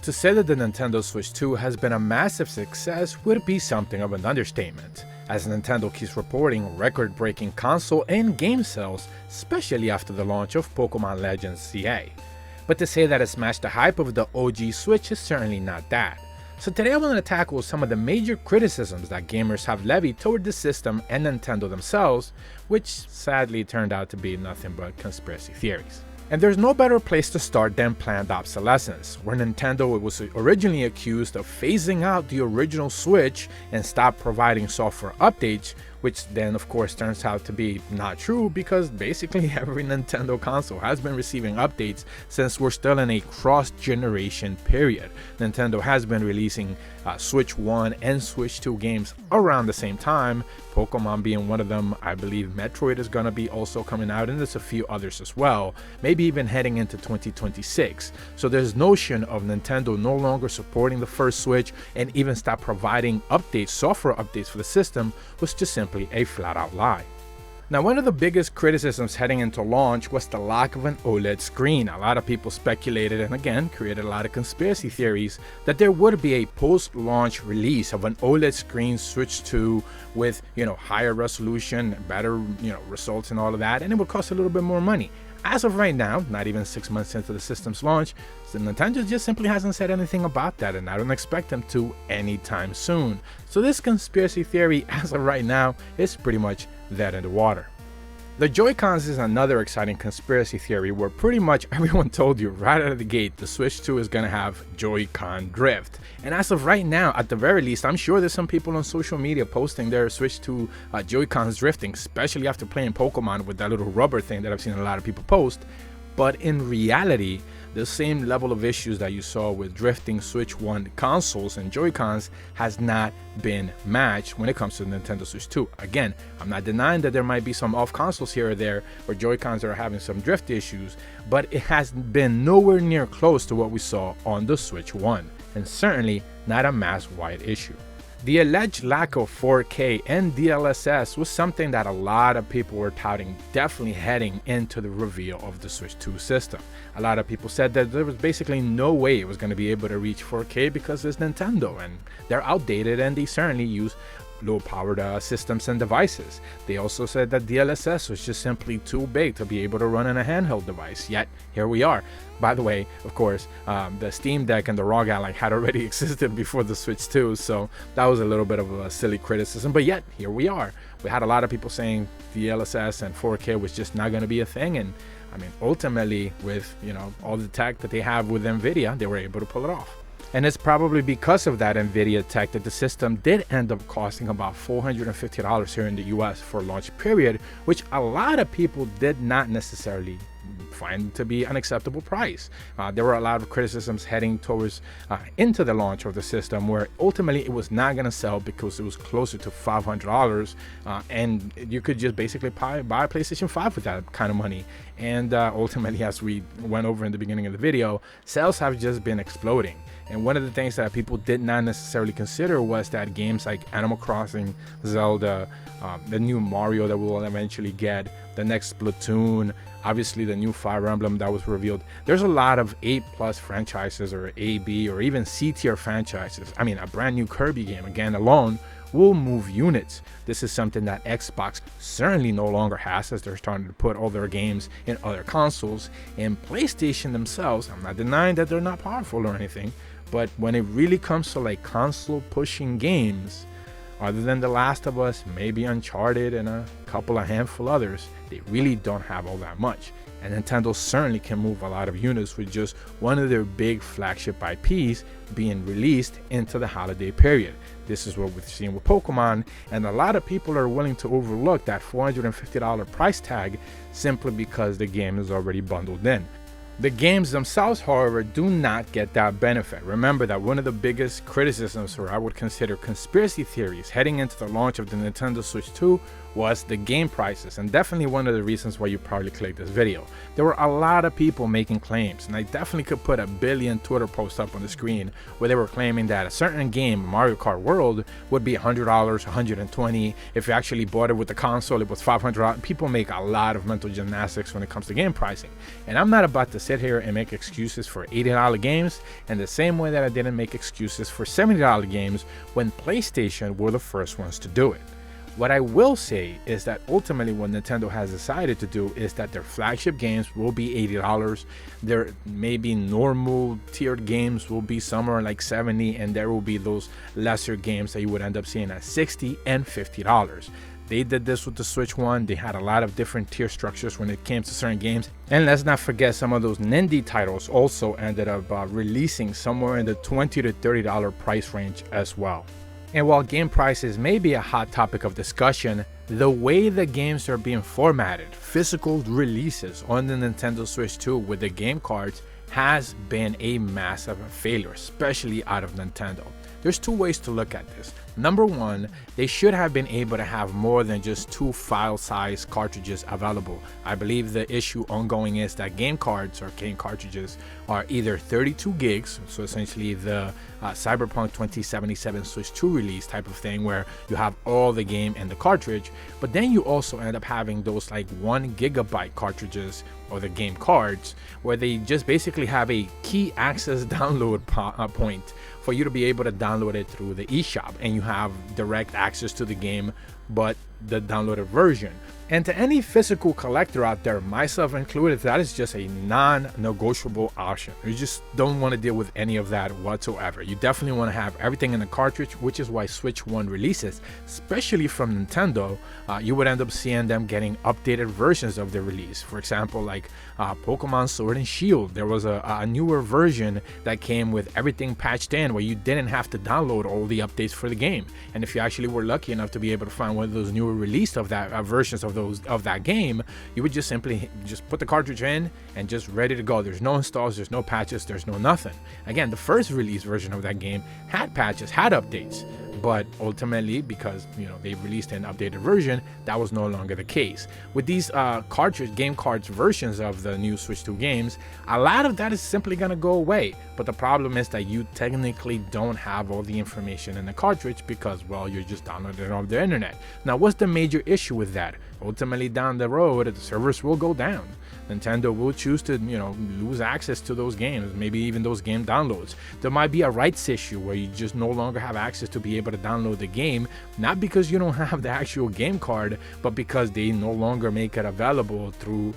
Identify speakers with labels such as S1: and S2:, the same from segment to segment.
S1: To say that the Nintendo Switch 2 has been a massive success would be something of an understatement, as Nintendo keeps reporting record-breaking console and game sales, especially after the launch of Pokemon Legends CA. But to say that it smashed the hype of the OG Switch is certainly not that. So today I want to tackle some of the major criticisms that gamers have levied toward the system and Nintendo themselves, which sadly turned out to be nothing but conspiracy theories. And there's no better place to start than planned obsolescence, where Nintendo was originally accused of phasing out the original Switch and stopped providing software updates, which then of course turns out to be not true because basically every Nintendo console has been receiving updates since we're still in a cross-generation period. Nintendo has been releasing Switch 1 and Switch 2 games around the same time, Pokemon being one of them. I believe Metroid is going to be also coming out, and there's a few others as well, maybe even heading into 2026. So there's notion of Nintendo no longer supporting the first Switch and even stop providing updates, software updates for the system, was just simply a flat-out lie. Now, one of the biggest criticisms heading into launch was the lack of an OLED screen. A lot of people speculated and again created a lot of conspiracy theories that there would be a post-launch release of an OLED screen Switch 2 with, higher resolution, better, results and all of that, and it would cost a little bit more money. As of right now, not even 6 months into the system's launch, Nintendo just simply hasn't said anything about that, and I don't expect them to anytime soon. So this conspiracy theory, as of right now, is pretty much dead in the water. The Joy-Cons is another exciting conspiracy theory where pretty much everyone told you right out of the gate the Switch 2 is going to have Joy-Con drift. And as of right now, at the very least, I'm sure there's some people on social media posting their Switch 2 Joy-Cons drifting, especially after playing Pokemon with that little rubber thing that I've seen a lot of people post. But in reality, the same level of issues that you saw with drifting Switch 1 consoles and Joy-Cons has not been matched when it comes to the Nintendo Switch 2. Again, I'm not denying that there might be some off consoles here or there where Joy-Cons are having some drift issues, but it has been nowhere near close to what we saw on the Switch 1, and certainly not a mass-wide issue. The alleged lack of 4K and DLSS was something that a lot of people were touting, definitely heading into the reveal of the Switch 2 system. A lot of people said that there was basically no way it was going to be able to reach 4K because it's Nintendo and they're outdated and they certainly use low-powered systems and devices. They also said that DLSS was just simply too big to be able to run in a handheld device, yet here we are. By the way, of course, the Steam Deck and the ROG Ally had already existed before the Switch 2, so that was a little bit of a silly criticism, but yet here we are. We had a lot of people saying DLSS and 4K was just not going to be a thing, and I mean, ultimately with all the tech that they have with NVIDIA, they were able to pull it off. And it's probably because of that NVIDIA tech that the system did end up costing about $450 here in the US for launch period, which a lot of people did not necessarily find to be an acceptable price. There were a lot of criticisms heading towards into the launch of the system where ultimately it was not going to sell because it was closer to $500 and you could just basically buy a PlayStation 5 with that kind of money. And ultimately, as we went over in the beginning of the video, sales have just been exploding. And one of the things that people did not necessarily consider was that games like Animal Crossing, Zelda, the new Mario that we'll eventually get, the next Splatoon, obviously the new Fire Emblem that was revealed. There's a lot of A+ franchises or A, B, or even C tier franchises. I mean, a brand new Kirby game, again, alone will move units. This is something that Xbox certainly no longer has, as they're starting to put all their games in other consoles. And PlayStation themselves, I'm not denying that they're not powerful or anything, but when it really comes to like console pushing games, other than The Last of Us, maybe Uncharted and a handful others, they really don't have all that much. And Nintendo certainly can move a lot of units with just one of their big flagship IPs being released into the holiday period. This is what we've seen with Pokemon, and a lot of people are willing to overlook that $450 price tag simply because the game is already bundled in. The games themselves, however, do not get that benefit. Remember that one of the biggest criticisms, or I would consider conspiracy theories, heading into the launch of the Nintendo Switch 2 was the game prices, and definitely one of the reasons why you probably clicked this video. There were a lot of people making claims, and I definitely could put a billion Twitter posts up on the screen where they were claiming that a certain game, Mario Kart World, would be $100, $120. If you actually bought it with the console, it was $500. People make a lot of mental gymnastics when it comes to game pricing, and I'm not about to sit here and make excuses for $80 games in the same way that I didn't make excuses for $70 games when PlayStation were the first ones to do it. What I will say is that ultimately what Nintendo has decided to do is that their flagship games will be $80. Their maybe normal tiered games will be somewhere like $70, and there will be those lesser games that you would end up seeing at $60 and $50. They did this with the Switch One. They had a lot of different tier structures when it came to certain games. And let's not forget some of those Nindie titles also ended up releasing somewhere in the $20 to $30 price range as well. And while game prices may be a hot topic of discussion, the way the games are being formatted, physical releases on the Nintendo Switch 2 with the game cards has been a massive failure, especially out of Nintendo. There's two ways to look at this. Number one, they should have been able to have more than just 2 file size cartridges available. I believe the issue ongoing is that game cards or game cartridges are either 32 gigs, so essentially the Cyberpunk 2077 Switch 2 release type of thing where you have all the game and the cartridge, but then you also end up having those like 1 gigabyte cartridges or the game cards where they just basically have a key access download point for you to be able to download it through the eShop, and you have direct access to the game but the downloaded version. And to any physical collector out there, myself included, that is just a non-negotiable option. You just don't want to deal with any of that whatsoever. You definitely want to have everything in the cartridge, which is why Switch 1 releases, especially from Nintendo, you would end up seeing them getting updated versions of the release. For example, like Pokemon Sword and Shield, there was a newer version that came with everything patched in where you didn't have to download all the updates for the game. And if you actually were lucky enough to be able to find one of those newer released of that versions of that game, you would just simply just put the cartridge in and just ready to go. There's no installs, there's no patches, there's no nothing. Again, the first release version of that game had patches, had updates, but ultimately, because they released an updated version, that was no longer the case. With these cartridge game cards versions of the new Switch 2 games, a lot of that is simply going to go away. But the problem is that you technically don't have all the information in the cartridge because, well, you're just downloading it off the internet. Now, what's the major issue with that? Ultimately, down the road, the servers will go down. Nintendo will choose to, lose access to those games, maybe even those game downloads. There might be a rights issue where you just no longer have access to be able to download the game, not because you don't have the actual game card, but because they no longer make it available through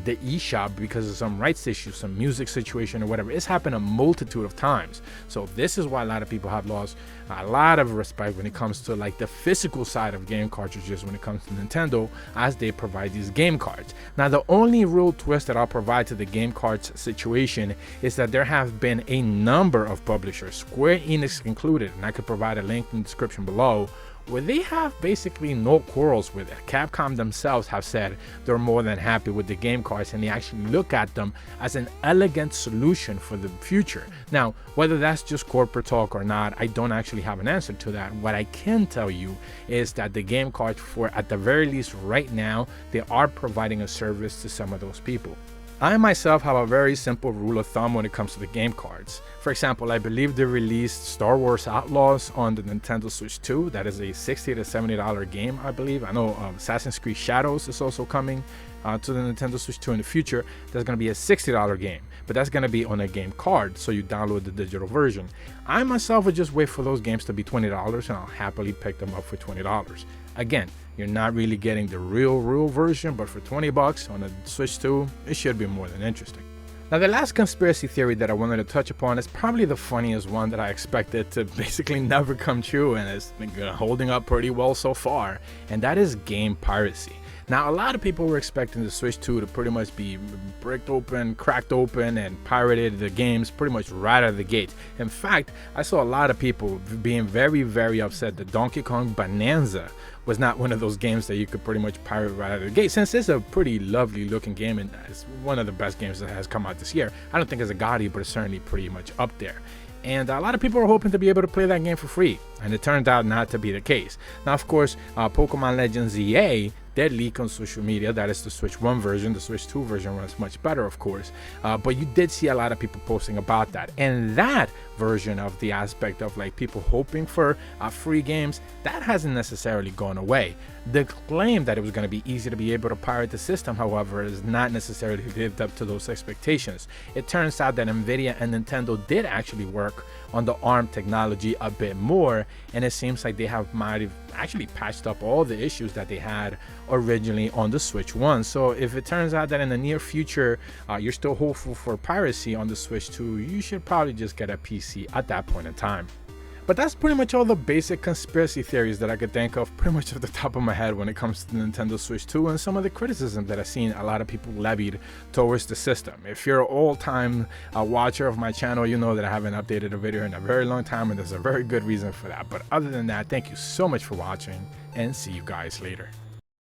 S1: the eShop because of some rights issue, some music situation or whatever. It's happened a multitude of times. So this is why a lot of people have lost a lot of respect when it comes to like the physical side of game cartridges when it comes to Nintendo, as they provide these game cards. Now, the only real twist that I'll provide to the game cards situation is that there have been a number of publishers, Square Enix included, and I could provide a link in the description below, where they have basically no quarrels with it. Capcom themselves have said they're more than happy with the game cards, and they actually look at them as an elegant solution for the future. Now, whether that's just corporate talk or not, I don't actually have an answer to that. What I can tell you is that the game cards, for at the very least right now, they are providing a service to some of those people. I myself have a very simple rule of thumb when it comes to the game cards. For example, I believe they released Star Wars Outlaws on the Nintendo Switch 2. That is a $60 to $70 game, I believe. I know Assassin's Creed Shadows is also coming to the Nintendo Switch 2 in the future. That's going to be a $60 game, but that's going to be on a game card, so you download the digital version. I myself would just wait for those games to be $20, and I'll happily pick them up for $20. Again, you're not really getting the real version, but for $20 on a Switch 2, it should be more than interesting. Now, the last conspiracy theory that I wanted to touch upon is probably the funniest one that I expected to basically never come true, and it's been holding up pretty well so far, and that is game piracy. Now, a lot of people were expecting the Switch 2 to pretty much be bricked open, cracked open, and pirated the games pretty much right out of the gate. In fact, I saw a lot of people being very upset that Donkey Kong Bonanza was not one of those games that you could pretty much pirate right out of the gate, since it's a pretty lovely looking game and it's one of the best games that has come out this year. I don't think it's a Gotti, but it's certainly pretty much up there. And a lot of people are hoping to be able to play that game for free, and it turned out not to be the case. Now, of course, Pokemon Legends EA did leak on social media that is the Switch 1 version. The Switch 2 version runs much better, of course, but you did see a lot of people posting about that. And that version of the aspect of like people hoping for free games, that hasn't necessarily gone away. The claim that it was going to be easy to be able to pirate the system, however, is not necessarily lived up to those expectations. It turns out that Nvidia and Nintendo did actually work on the ARM technology a bit more, and it seems like they might have actually patched up all the issues that they had originally on the Switch 1. So if it turns out that in the near future you're still hopeful for piracy on the Switch 2, you should probably just get a PC at that point in time. But that's pretty much all the basic conspiracy theories that I could think of pretty much off the top of my head when it comes to the Nintendo Switch 2 and some of the criticism that I've seen a lot of people levied towards the system. If you're an all-time watcher of my channel, you know that I haven't updated a video in a very long time, and there's a very good reason for that. But other than that, thank you so much for watching, and see you guys later.